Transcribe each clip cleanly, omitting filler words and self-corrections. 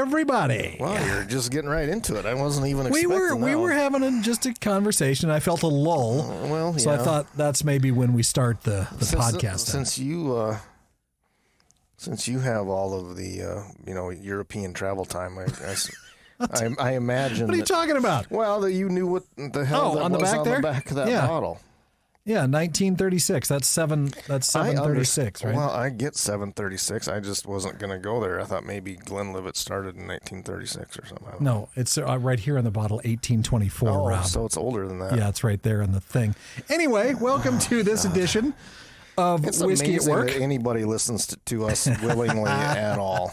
everybody. Well, you're just getting right into it. I wasn't even expecting that. We were having just a conversation. I felt a lull. So I thought that's maybe when we start the podcast. Since you have all of the European travel time, I imagine. What are you talking about? Well, that you knew what the hell that on the was back on there? the back of that bottle. Yeah, 1936. That's 736, right? Well, I get 736. I just wasn't going to go there. I thought maybe Glenlivet started in 1936 or something. No, it's right here on the bottle, 1824, Rob. So it's older than that. Yeah, it's right there on the thing. Anyway, welcome to this edition of It's Whiskey at amazing Work. that anybody listens to us willingly at all.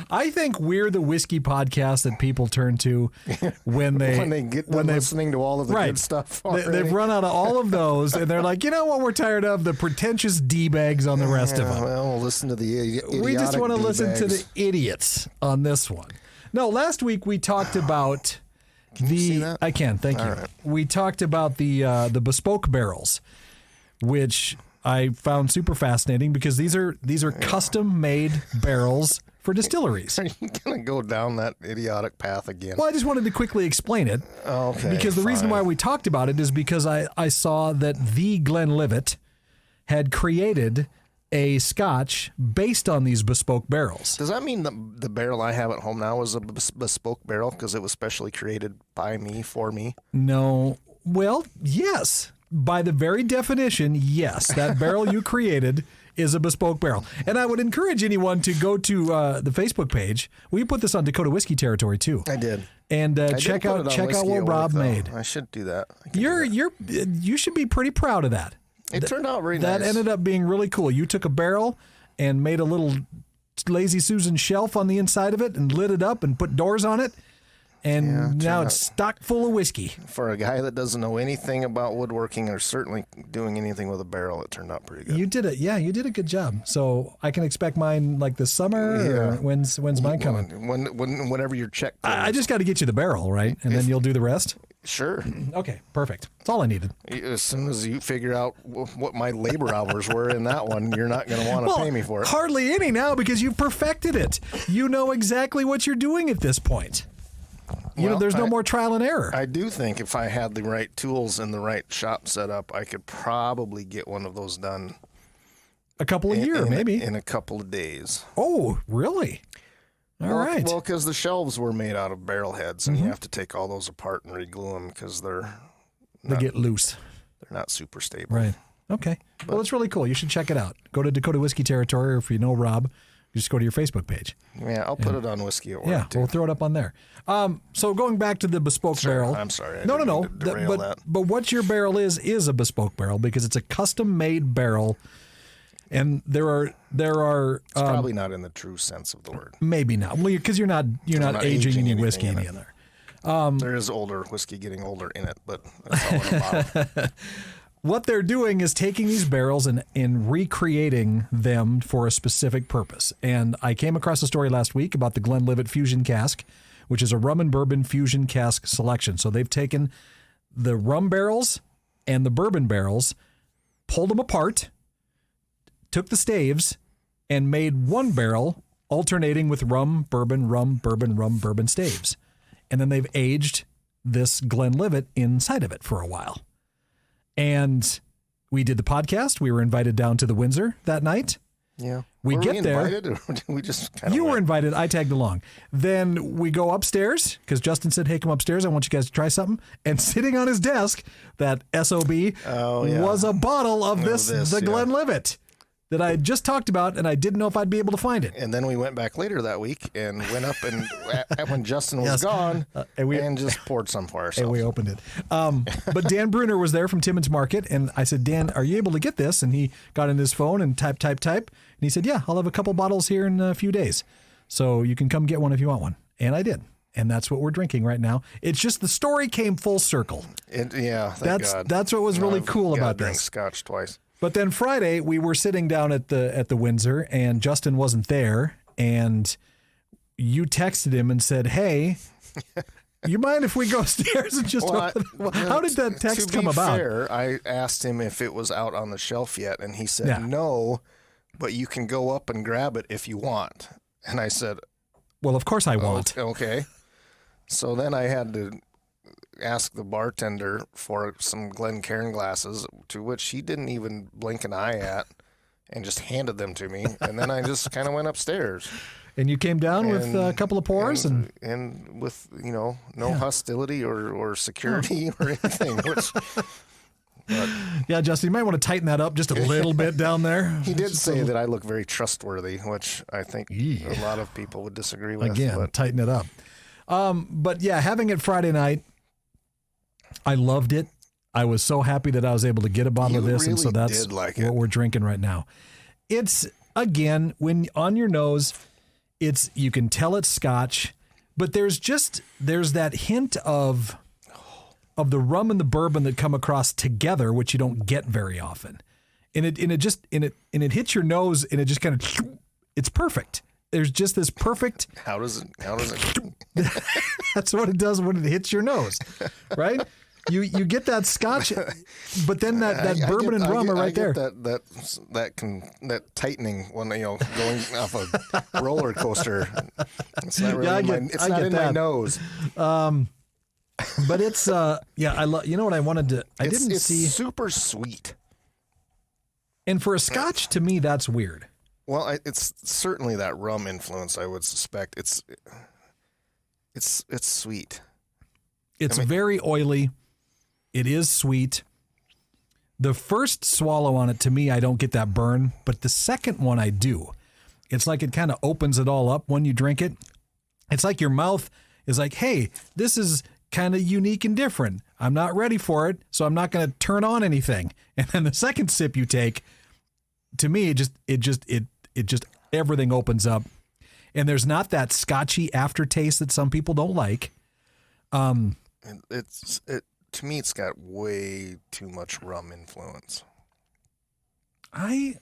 I think we're the whiskey podcast that people turn to when they get done listening to all of the good stuff. They've run out of all of those, and they're like, you know what? We're tired of the pretentious d-bags on the rest of them. Well, we'll listen to the idiotic We just want to listen to D-bags. the idiots on this one. No, last week we talked about Can you see that? I can, thank you. right. We talked about the bespoke barrels, which I found super fascinating because these are custom made barrels for distilleries. Are you going to go down that idiotic path again? Well, I just wanted to quickly explain it. Okay. Because the reason why we talked about it is because I saw that the Glenlivet had created a scotch based on these bespoke barrels. Does that mean the barrel I have at home now is a bespoke barrel because it was specially created by me, for me? No. Well, yes. By the very definition, yes. That barrel you created is a bespoke barrel. And I would encourage anyone to go to the Facebook page. We put this on Dakota Whiskey territory too. I did. And check out what Rob made. I should do that. You should be pretty proud of that. It turned out very nice. That ended up being really cool. You took a barrel and made a little Lazy Susan shelf on the inside of it and lit it up and put doors on it. And now it's stocked full of whiskey. For a guy that doesn't know anything about woodworking or certainly doing anything with a barrel, it turned out pretty good. You did it. Yeah, you did a good job. So I can expect mine like this summer? Yeah. Or when's mine coming? Whenever your check I just got to get you the barrel, right? And then you'll do the rest? Sure. Okay, perfect. That's all I needed. As soon as you figure out what my labor hours were in that one, you're not going to want to pay me for it. Hardly any now because you've perfected it. You know exactly what you're doing at this point. There's no more trial and error. I do think if I had the right tools and the right shop set up, I could probably get one of those done. A couple of years, maybe. In a couple of days. Oh, really? All right. Well, because the shelves were made out of barrel heads, and you have to take all those apart and re-glue them because they get loose. They're not super stable. Right. Okay. Well, it's really cool. You should check it out. Go to Dakota Whiskey territory, or if you know Rob, just go to your Facebook page. Yeah, I'll put it on Whiskey at Work. Yeah, too. we'll throw it up on there. So going back to the bespoke barrel. I'm sorry. No. But But what your barrel is a bespoke barrel because it's a custom made barrel, and there are. It's probably not in the true sense of the word. Maybe not. Well, because you're not aging any whiskey in there. There is older whiskey getting older in it, but that's all in a bottle. What they're doing is taking these barrels and recreating them for a specific purpose. And I came across a story last week about the Glenlivet Fusion Cask, which is a rum and bourbon fusion cask selection. So they've taken the rum barrels and the bourbon barrels, pulled them apart, took the staves, and made one barrel alternating with rum, bourbon staves. And then they've aged this Glenlivet inside of it for a while. And we did the podcast. We were invited down to the Windsor that night. Yeah. We were get we there. Invited, or did we just kind of You were invited. I tagged along. Then we go upstairs because Justin said, hey, come upstairs. I want you guys to try something. And sitting on his desk, that SOB was a bottle of the Glenlivet that I had just talked about, and I didn't know if I'd be able to find it. And then we went back later that week and went up and when Justin was gone and just poured some for ourselves. And we opened it. But Dan Bruner was there from Timmins Market, and I said, Dan, are you able to get this? And he got in his phone and type. And he said, yeah, I'll have a couple bottles here in a few days. So you can come get one if you want one. And I did. And that's what we're drinking right now. It's just the story came full circle. Thank God. That's what was really cool about drink this. Scotch twice. But then Friday, we were sitting down at the Windsor, and Justin wasn't there, and you texted him and said, hey, you mind if we go upstairs and just open it? How did that text come about? Fair, I asked him if it was out on the shelf yet, and he said no, but you can go up and grab it if you want. And I said, Well, of course I won't. Okay. So then I had to ask the bartender for some Glencairn glasses, to which he didn't even blink an eye at, and just handed them to me. And then I just kind of went upstairs. And you came down with a couple of pours? And with, no hostility or security or anything. Yeah, Justin, you might want to tighten that up just a little bit down there. He did say that I look very trustworthy, which I think a lot of people would disagree with. Again, tighten it up. But yeah, having it Friday night, I loved it. I was so happy that I was able to get a bottle of this, really and so that's what we're drinking right now. It's, again, when on your nose, you can tell it's Scotch, but there's that hint of the rum and the bourbon that come across together, which you don't get very often. And it hits your nose, and it just kind of, it's perfect. There's just this perfect. How does it? That's what it does when it hits your nose, right? You get that Scotch, but then that bourbon and rum are right there. That tightening when going off a roller coaster. It's not really it's not in my nose. But it's I love. You know what I wanted to? It's super sweet. And for a Scotch, to me, that's weird. Well, it's certainly that rum influence. I would suspect it's sweet. It's very oily. It is sweet. The first swallow on it, to me, I don't get that burn, but the second one I do. It's like it kind of opens it all up when you drink it. It's like your mouth is like, hey, this is kind of unique and different. I'm not ready for it, so I'm not going to turn on anything. And then the second sip you take, to me, it just everything opens up. And there's not that scotchy aftertaste that some people don't like. To me, it's got way too much rum influence. I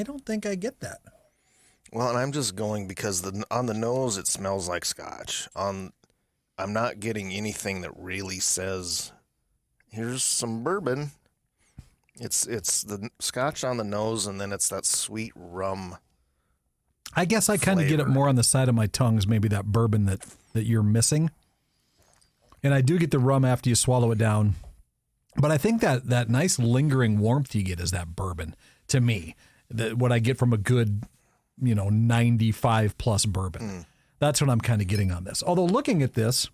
don't think I get that. Well, and I'm just going because on the nose it smells like Scotch. I'm not getting anything that really says, here's some bourbon. It's the Scotch on the nose, and then it's that sweet rum. I guess I kind of get it more on the side of my tongue, is maybe that bourbon that you're missing. And I do get the rum after you swallow it down. But I think that nice lingering warmth you get is that bourbon, to me. What I get from a good, 95 plus bourbon. That's what I'm kind of getting on this. Although looking at this,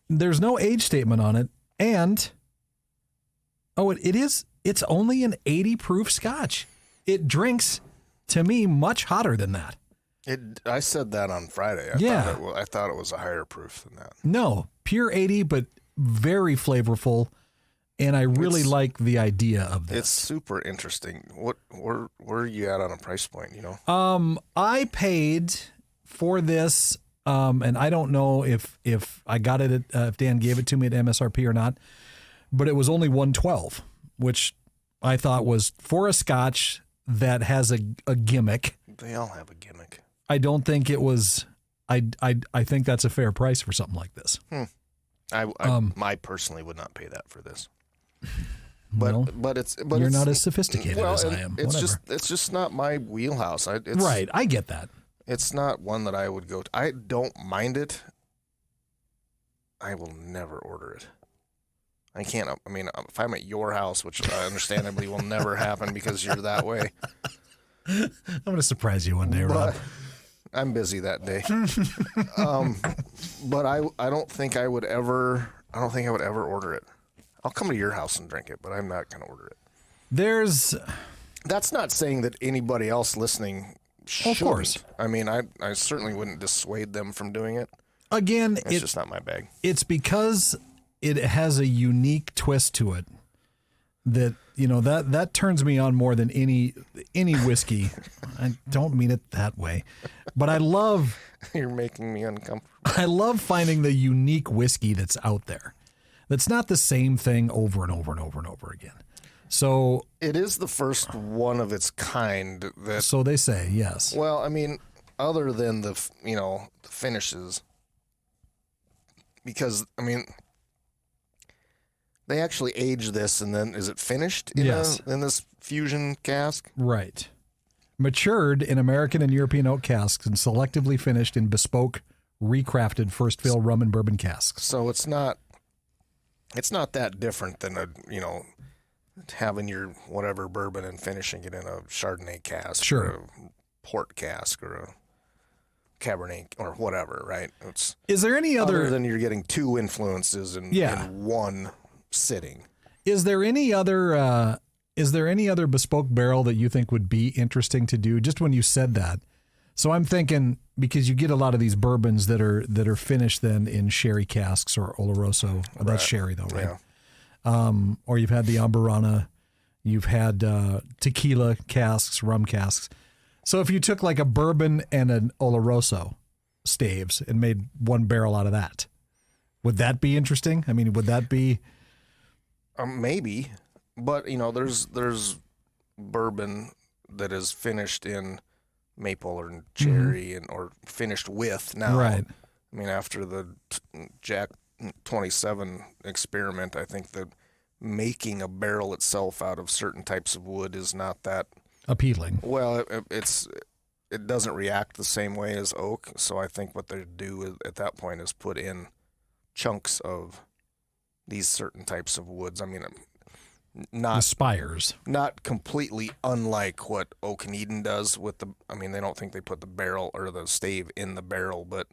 there's no age statement on it. And, it's only an 80 proof Scotch. It drinks, to me, much hotter than that. I said that on Friday. I thought it was a higher proof than that. No, pure 80, but very flavorful. And I really like the idea of this. It's super interesting. Where are you at on a price point, I paid for this, and I don't know if I got it, if Dan gave it to me at MSRP or not, but it was only $112, which I thought was, for a Scotch that has a gimmick. They all have a gimmick. I don't think it was. I think that's a fair price for something like this. I personally would not pay that for this. But you're not as sophisticated as I am. It's just not my wheelhouse. Right, I get that. It's not one that I would go to. I don't mind it. I will never order it. I can't. I mean, if I'm at your house, which understandably will never happen because you're that way. I'm going to surprise you one day, Rob. I'm busy that day. But I don't think I would ever order it. I'll come to your house and drink it, but I'm not going to order it. That's not saying that anybody else listening shouldn't. Of course. I mean, I certainly wouldn't dissuade them from doing it. Again, it's just not my bag. It's because it has a unique twist to it that, that turns me on more than any whiskey. I don't mean it that way, but I love. You're making me uncomfortable. I love finding the unique whiskey that's out there. That's not the same thing over and over and over and over again. So it is the first one of its kind. So they say, yes. Well, I mean, other than the finishes, because I mean, they actually age this, and then is it finished in this fusion cask? Right. matured in American and European oak casks and selectively finished in bespoke, recrafted first fill rum and bourbon casks. So it's not that different than having your whatever bourbon and finishing it in a Chardonnay cask, Sure, or a port cask, or a Cabernet, or whatever, right? Is there any other than you're getting two influences in one sitting? Is there any other bespoke barrel that you think would be interesting to do? Just when you said that, so I'm thinking, because you get a lot of these bourbons that are finished then in sherry casks or Oloroso. Well, that's sherry though, right? Yeah. Or you've had the Amburana, you've had tequila casks, rum casks. So if you took like a bourbon and an Oloroso staves and made one barrel out of that, would that be interesting? I mean, would that be? Maybe, but there's bourbon that is finished in maple or cherry or finished with now. Right. I mean, after the Jack 27 experiment, I think that making a barrel itself out of certain types of wood is not that appealing. Well, it doesn't react the same way as oak, so I think what they do at that point is put in chunks of these certain types of woods. I mean, not the spires, not completely unlike what Oak and Eden does with the. I mean, they don't think they put the barrel or the stave in the barrel, but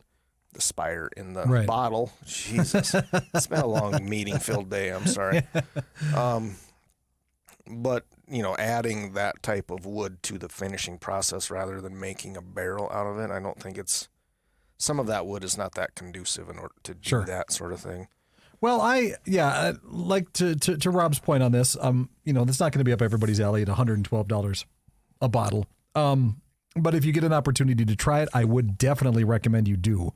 the spire in the bottle. Jesus, it's been a long meeting-filled day. I'm sorry. But adding that type of wood to the finishing process rather than making a barrel out of it, I don't think some of that wood is not that conducive in order to do that sort of thing. Well, like to Rob's point on this, that's not going to be up everybody's alley at $112 a bottle. But if you get an opportunity to try it, I would definitely recommend you do,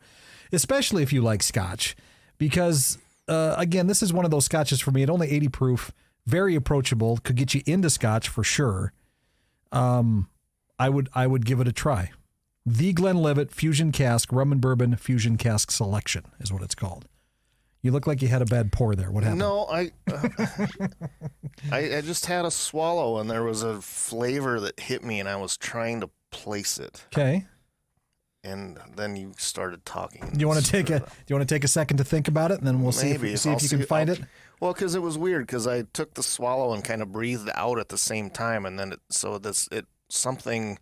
especially if you like Scotch, because again, this is one of those Scotches for me at only 80 proof, very approachable, could get you into Scotch for sure. I would give it a try. The Glenlivet Fusion Cask Rum and Bourbon Fusion Cask Selection is what it's called. You look like you had a bad pour there. What happened? No, I just had a swallow and there was a flavor that hit me and I was trying to place it. Okay. And then you started talking. Do you want to take a second to think about it, and then we'll see if you can find it? Well, because it was weird, because I took the swallow and kind of breathed out at the same time, and then something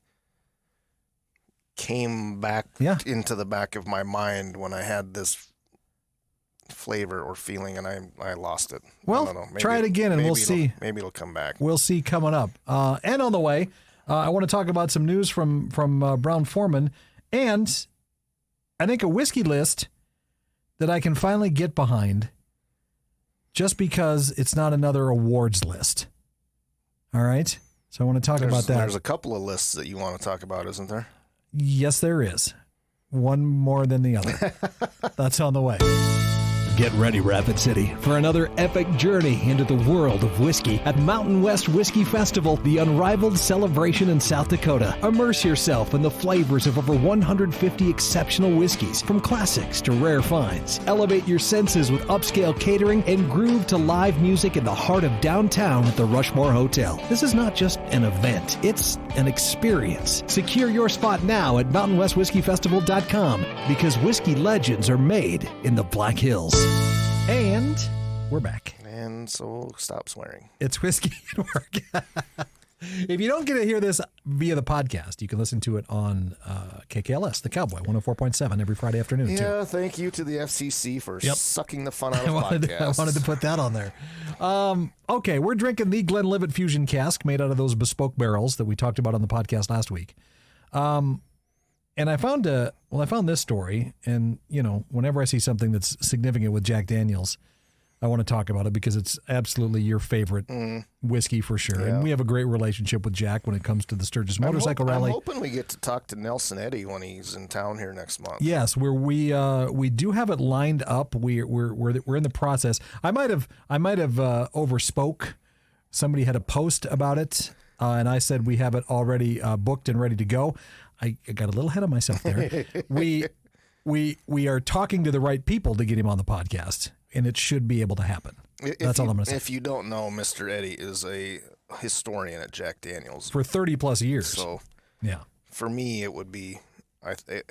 came back into the back of my mind when I had this flavor or feeling, and I lost it. Well, I don't know. try it again, and we'll see. Maybe it'll come back. We'll see coming up. And on the way, I want to talk about some news from Brown-Forman, and I think a whiskey list that I can finally get behind, just because it's not another awards list. All right? So I want to talk about that. There's a couple of lists that you want to talk about, isn't there? Yes, there is. One more than the other. That's on the way. Get ready, Rapid City, for another epic journey into the world of whiskey at Mountain West Whiskey Festival, the unrivaled celebration in South Dakota. Immerse yourself in the flavors of over 150 exceptional whiskeys, from classics to rare finds. Elevate your senses with upscale catering and groove to live music in the heart of downtown at the Rushmore Hotel. This is not just an event, it's an experience. Secure your spot now at MountainWestWhiskeyFestival.com, because whiskey legends are made in the Black Hills. And we're back. And so stop swearing. It's Whiskey at Work. If you don't get to hear this via the podcast, you can listen to it on KKLS, the Cowboy, 104.7 every Friday afternoon. Yeah, thank you to the FCC for sucking the fun out of podcasts. I wanted to put that on there. Okay, we're drinking the Glenlivet Fusion Cask made out of those bespoke barrels that we talked about on the podcast last week. And I found this story, and whenever I see something that's significant with Jack Daniel's, I want to talk about it because it's absolutely your favorite whiskey for sure. Yeah. And we have a great relationship with Jack when it comes to the Sturgis Motorcycle Rally. I'm hoping we get to talk to Nelson Eddy when he's in town here next month. Yes, we do have it lined up. We're in the process. I might have overspoke. Somebody had a post about it, and I said we have it already booked and ready to go. I got a little ahead of myself there. We are talking to the right people to get him on the podcast, and it should be able to happen. That's all I'm going to say. If you don't know, Mr. Eddy is a historian at Jack Daniel's for 30 plus years. So Yeah. For me, it would be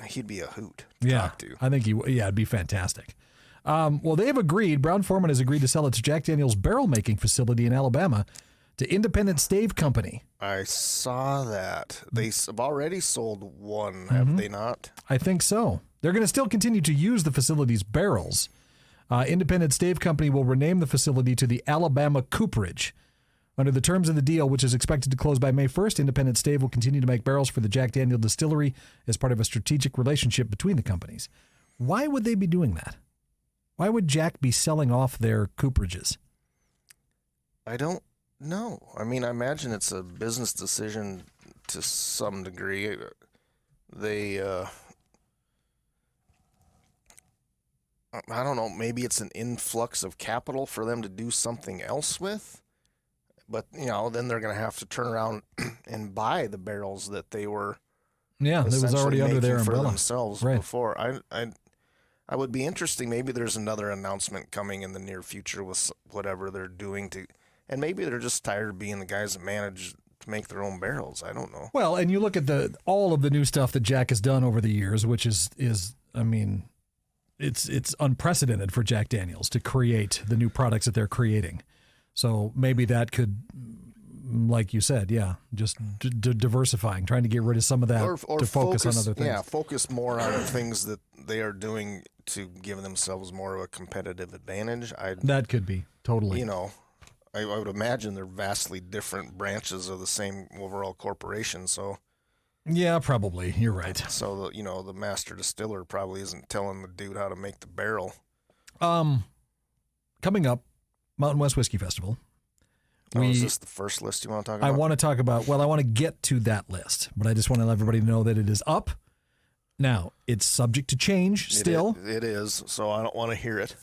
he'd be a hoot to Yeah. talk to. I think it'd be fantastic. Well, they've agreed. Brown-Forman has agreed to sell its Jack Daniel's barrel making facility in Alabama to Independent Stave Company. I saw that. They have already sold one, have they not? I think so. They're going to still continue to use the facility's barrels. Independent Stave Company will rename the facility to the Alabama Cooperage. Under the terms of the deal, which is expected to close by May 1st, Independent Stave will continue to make barrels for the Jack Daniel distillery as part of a strategic relationship between the companies. Why would they be doing that? Why would Jack be selling off their cooperages? I don't know. I mean, I imagine it's a business decision to some degree. They, I don't know, maybe it's an influx of capital for them to do something else with. But, then they're going to have to turn around and buy the barrels that they were Yeah, it was already under their for umbrella themselves before. I would be interesting. Maybe there's another announcement coming in the near future with whatever they're doing and maybe they're just tired of being the guys that manage to make their own barrels. I don't know. Well, and you look at all of the new stuff that Jack has done over the years, which is I mean, it's unprecedented for Jack Daniels to create the new products that they're creating. So maybe that could, like you said, just diversifying, trying to get rid of some of that or to focus on other things. Yeah, focus more on things that they are doing to give themselves more of a competitive advantage. That could be, totally. I would imagine they're vastly different branches of the same overall corporation. So yeah, probably. You're right. So the master distiller probably isn't telling the dude how to make the barrel. Coming up, Mountain West Whiskey Festival. Is this the first list you want to talk about? I want to talk about. Well, I want to get to that list, but I just want to let everybody know that it is up. Now, it's subject to change still. It is, so I don't want to hear it.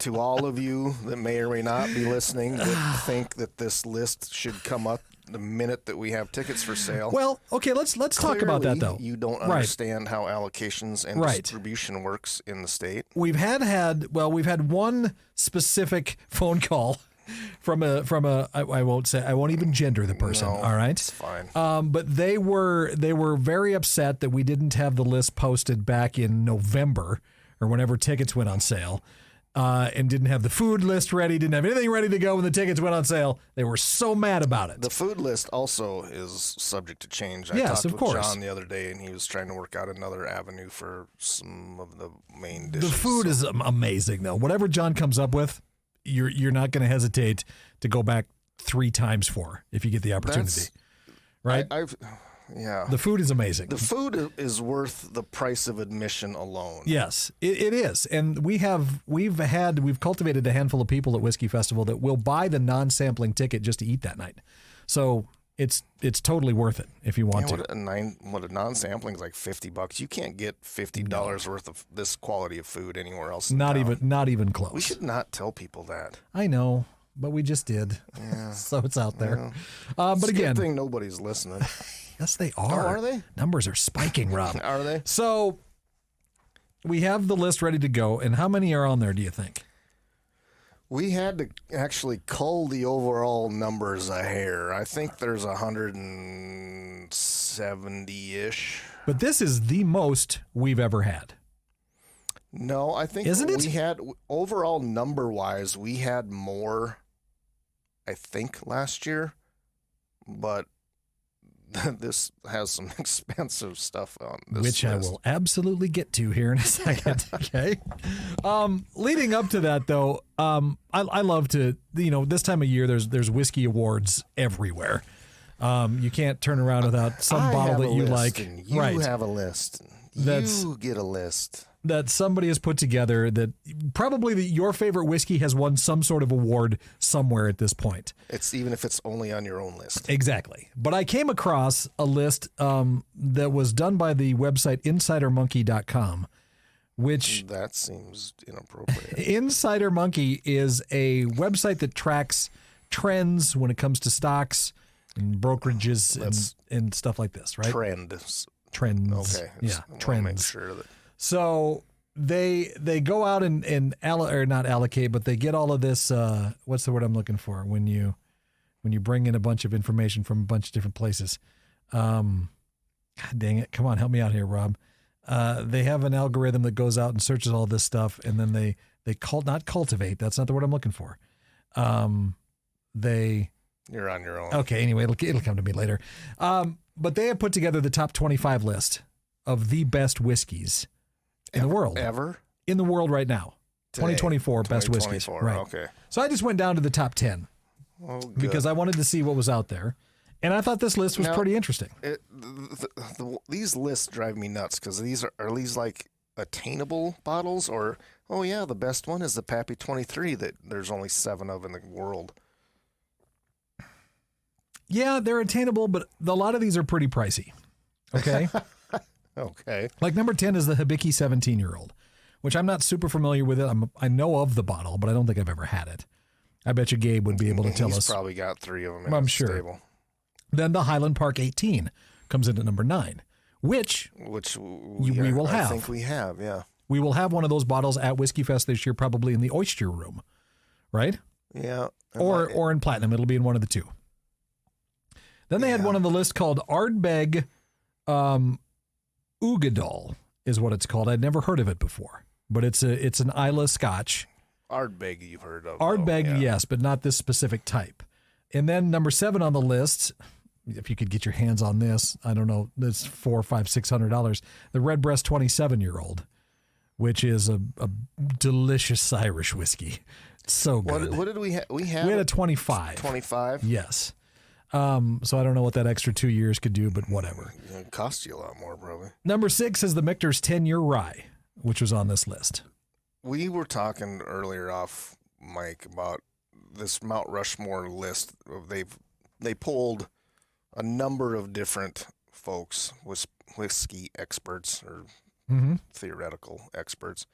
To all of you that may or may not be listening that think that this list should come up the minute that we have tickets for sale. Well, okay, let's talk about that, though. You don't understand how allocations and distribution works in the state. We've had one specific phone call from a I won't even gender the person. No, all right, it's fine. But they were very upset that we didn't have the list posted back in November or whenever tickets went on sale. And didn't have the food list ready, didn't have anything ready to go when the tickets went on sale. They were so mad about it. The food list also is subject to change. Yes, I talked of course. with John the other day, and he was trying to work out another avenue for some of the main dishes. The food is amazing, though. Whatever John comes up with, you're not going to hesitate to go back 3 times for if you get the opportunity. Right? Yeah. The food is amazing. The food is worth the price of admission alone. Yes, it is. And we've cultivated a handful of people at Whiskey Festival that will buy the non-sampling ticket just to eat that night. So it's totally worth it if you want to. What a non-sampling is like $50. You can't get $50 worth of this quality of food anywhere else. Not even close. We should not tell people that. I know, but we just did. Yeah. So it's out there. Yeah. But it's again, a good thing nobody's listening. Yes, they are. Oh, are they? Numbers are spiking, Rob. Are they? So we have the list ready to go. And how many are on there, do you think? We had to actually cull the overall numbers a hair. I think there's 170-ish. But this is the most we've ever had. No, I think Isn't it? We had, overall number-wise, we had more, I think, last year. But this has some expensive stuff on this which list. I will absolutely get to here in a second. Okay. Leading up to that, though, I love to, this time of year, there's whiskey awards everywhere. You can't turn around without some bottle that you like. You have a list. You get a list. That somebody has put together that probably your favorite whiskey has won some sort of award somewhere at this point. It's even if it's only on your own list. Exactly. But I came across a list that was done by the website insidermonkey.com, which... That seems inappropriate. Insider Monkey is a website that tracks trends when it comes to stocks and brokerages and stuff like this, right? Trends. Okay. Yeah, trends. Make sure that... So they go out and not allocate, but they get all of this. What's the word I'm looking for? When you when you bring in a bunch of information from a bunch of different places. God dang it. Come on, help me out here, Rob. They have an algorithm that goes out and searches all this stuff, and then they not cultivate. That's not the word I'm looking for. You're on your own. Okay, anyway, it'll come to me later. But they have put together the top 25 list of the best whiskeys in the world. Ever? In the world right now. Today. 2024 best whiskeys. Right. Okay. So I just went down to the top 10 because I wanted to see what was out there. And I thought this list was pretty interesting. These lists drive me nuts because are these like attainable bottles, or the best one is the Pappy 23 that there's only 7 of in the world. Yeah, they're attainable, but a lot of these are pretty pricey. Okay. Okay. Like number 10 is the Hibiki 17-year-old, which I'm not super familiar with it. I know of the bottle, but I don't think I've ever had it. I bet you Gabe would be able to tell us. He's probably got 3 of them in I'm his sure. stable. Then the Highland Park 18 comes in at number 9, which we will have. I think we have, yeah. We will have one of those bottles at Whiskey Fest this year, probably in the Oyster Room, right? Yeah. Or in Platinum. It'll be in one of the two. Then they had one on the list called Ardbeg Ugadal is what it's called. I'd never heard of it before, but it's an Islay Scotch. Ardbeg you've heard of. Ardbeg, yes, but not this specific type. And then number 7 on the list, if you could get your hands on this, I don't know, it's $400, $500, $600. The Redbreast 27-year-old, which is a delicious Irish whiskey. So good. What did we have? We had a 25. 25? Yes. So I don't know what that extra 2 years could do, but whatever. It cost you a lot more, probably. Number 6 is the Michter's 10-year rye, which was on this list. We were talking earlier off mic about this Mount Rushmore list. They pulled a number of different folks, whiskey experts or theoretical experts.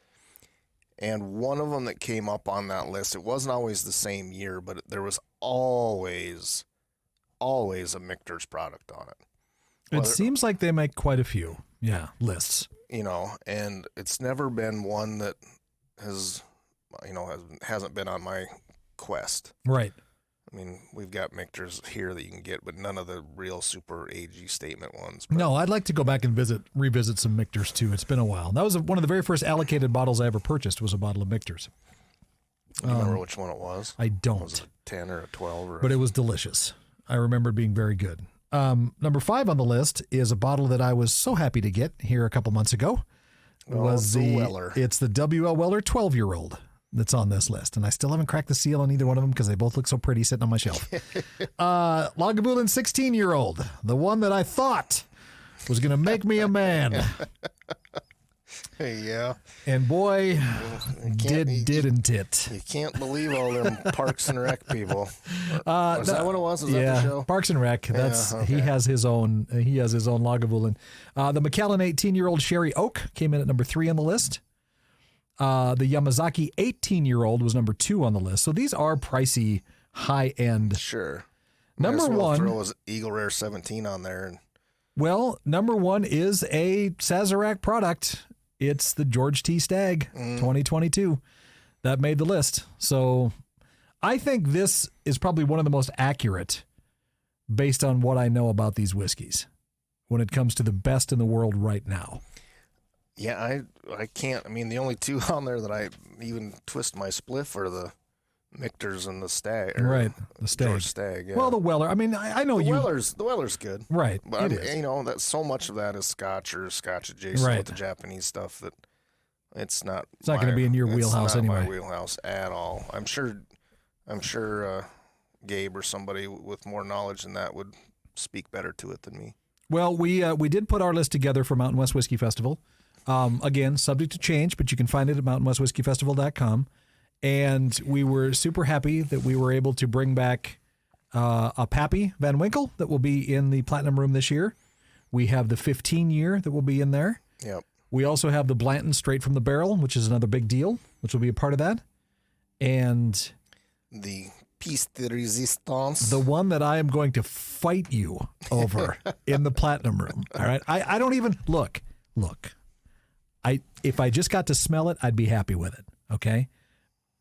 And one of them that came up on that list, it wasn't always the same year, but there was always a Michter's product on it. It seems like they make quite a few, lists. And it's never been one that hasn't been on my quest. Right. I mean, we've got Michter's here that you can get, but none of the real super AG statement ones. But no, I'd like to go back and revisit some Michter's too. It's been a while. That was one of the very first allocated bottles I ever purchased was a bottle of Michter's. Do you remember which one it was? I don't. Was it a 10 or a 12? But it was delicious. I remember it being very good. Number 5 on the list is a bottle that I was so happy to get here a couple months ago. It's the Weller. It's the W.L. Weller 12-year-old that's on this list. And I still haven't cracked the seal on either one of them because they both look so pretty sitting on my shelf. Lagavulin 16-year-old, the one that I thought was going to make me a man. Yeah. And boy, didn't it. You can't believe all them Parks and Rec people. Was that what it was? Was that the show? Parks and Rec. He has his own Lagavulin. The Macallan 18-year-old Sherry Oak came in at number 3 on the list. The Yamazaki 18-year-old was number 2 on the list. So these are pricey, high-end. Sure. Number 1. Throw his Eagle Rare 17 on there. Well, number 1 is a Sazerac product. It's the George T. Stagg 2022 that made the list. So I think this is probably one of the most accurate based on what I know about these whiskeys when it comes to the best in the world right now. Yeah, I can't. I mean, the only 2 on there that I even twist my spliff are the Michter's and the Stagg. Right, the Stagg. George Stagg, yeah. Well, the Weller. I mean, I know the Weller's good. Right, but it is. That so much of that is Scotch or Scotch adjacent with the Japanese stuff that it's not. It's not going to be in your wheelhouse anyway. It's not my wheelhouse at all. I'm sure Gabe or somebody with more knowledge than that would speak better to it than me. Well, we did put our list together for Mountain West Whiskey Festival. Again, subject to change, but you can find it at mountainwestwhiskeyfestival.com. And we were super happy that we were able to bring back a Pappy Van Winkle that will be in the Platinum Room this year. We have the 15-year that will be in there. Yep. We also have the Blanton Straight from the Barrel, which is another big deal, which will be a part of that. And the Piece de Resistance. The one that I am going to fight you over in the Platinum Room. All right. I don't even look. If I just got to smell it, I'd be happy with it. Okay.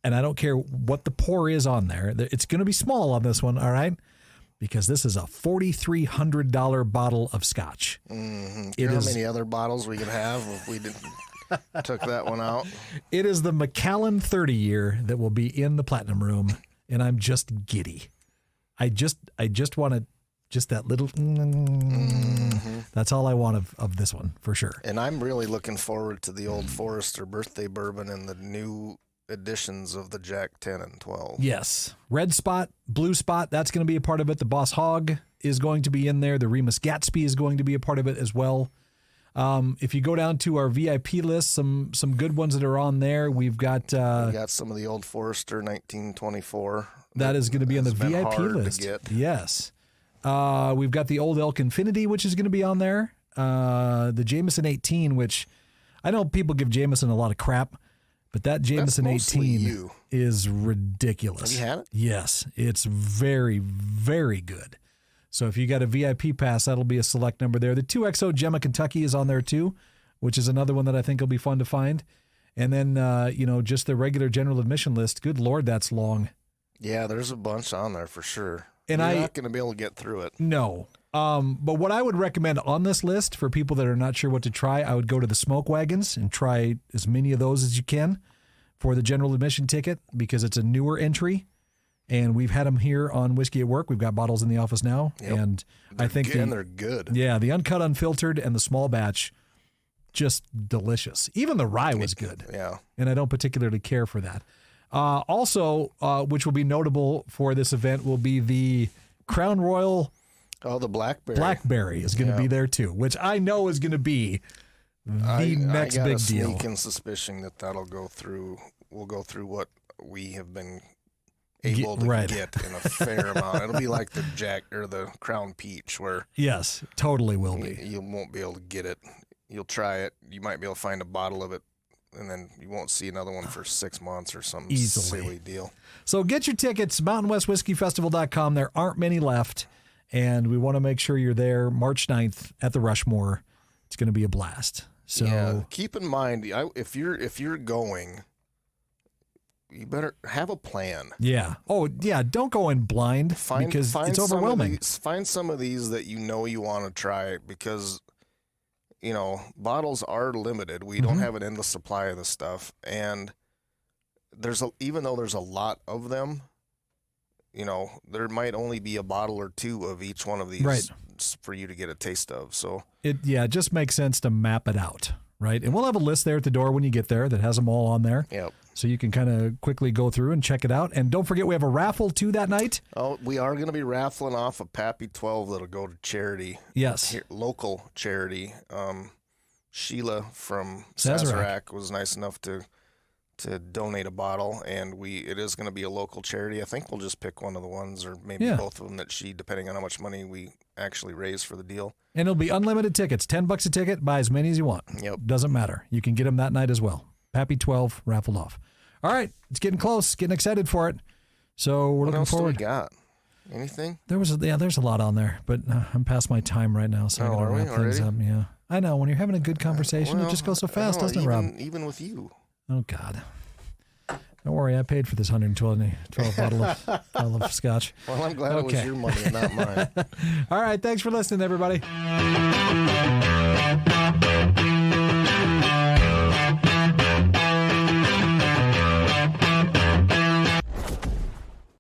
And I don't care what the pour is on there. It's going to be small on this one, all right? because this is a $4,300 bottle of scotch. Mm-hmm. You know how many other bottles we could have if we didn't took that one out? It is the Macallan 30 year that will be in the Platinum Room, and I'm just giddy. I just want to, just that little, that's all I want of this one, for sure. And I'm really looking forward to the Old Forester birthday bourbon and the new editions of the Jack 10 and 12. Yes. Red Spot, Blue Spot, that's going to be a part of it. The Boss Hog is going to be in there. The Remus Gatsby is going to be a part of it as well. If you go down to our VIP list, some good ones that are on there. We've got we got some of the Old Forester 1924. That is going to be on the VIP hard list. To get. Yes. We've got the Old Elk Infinity, which is going to be on there. The Jameson 18, which I know people give Jameson a lot of crap, but that Jameson 18 is ridiculous. Have you had it? Yes. It's very, very good. So if you got a VIP pass, that'll be a select number there. The 2XO Gemma Kentucky is on there too, which is another one that I think will be fun to find. And then, just the regular general admission list. Good Lord, that's long. Yeah, there's a bunch on there for sure. And You're not going to be able to get through it. No. But what I would recommend on this list for people that are not sure what to try, I would go to the Smoke Wagons and try as many of those as you can for the general admission ticket, because it's a newer entry. And we've had them here on Whiskey at Work. We've got bottles in the office now. Yep. And I think they're good. Yeah, the uncut, unfiltered, and the small batch, just delicious. Even the rye was good. Yeah. And I don't particularly care for that. Also, which will be notable for this event, will be the Crown Royal. Oh, the Blackberry. Blackberry is going to be there too, which I know is going to be the next big deal. I got a deal. sneaking suspicion that that'll go through. We'll go through what we have been able to get in a fair amount. It'll be like the Jack or the Crown Peach, where yes, totally will be. You won't be able to get it. You'll try it. You might be able to find a bottle of it, and then you won't see another one for 6 months or some silly deal. So get your tickets, MountainWestWhiskeyFestival.com. There aren't many left, and we want to make sure you're there March 9th at the Rushmore. It's going to be a blast. So yeah, keep in mind, if you're going, you better have a plan. Yeah. Oh, yeah. Don't go in blind because it's overwhelming. Find some of these that you want to try, because bottles are limited. We don't have an endless supply of this stuff, and even though there's a lot of them, there might only be a bottle or two of each one of these for you to get a taste of. So it just makes sense to map it out, right? And we'll have a list there at the door when you get there that has them all on there. Yep. So you can kind of quickly go through and check it out. And don't forget, we have a raffle too that night. Oh, we are going to be raffling off a Pappy 12 that'll go to charity. Yes. Here, local charity. Sheila from Sazerac was nice enough to donate a bottle, and it is going to be a local charity. I think we'll just pick one of the ones, or maybe both of them, that depending on how much money we actually raise for the deal. And it'll be unlimited tickets, $10 a ticket, buy as many as you want. Yep. Doesn't matter. You can get them that night as well. Pappy 12 raffled off. All right, it's getting close, getting excited for it. So we're looking forward. What else do we got? Anything? There's a lot on there, but I'm past my time right now, so I gotta wrap things up. Yeah, I know. When you're having a good conversation, it just goes so fast, doesn't it, Rob? Even with you. Oh God. Don't worry, I paid for this 112 bottle of scotch. Well, I'm glad it was your money and not mine. All right, thanks for listening, everybody.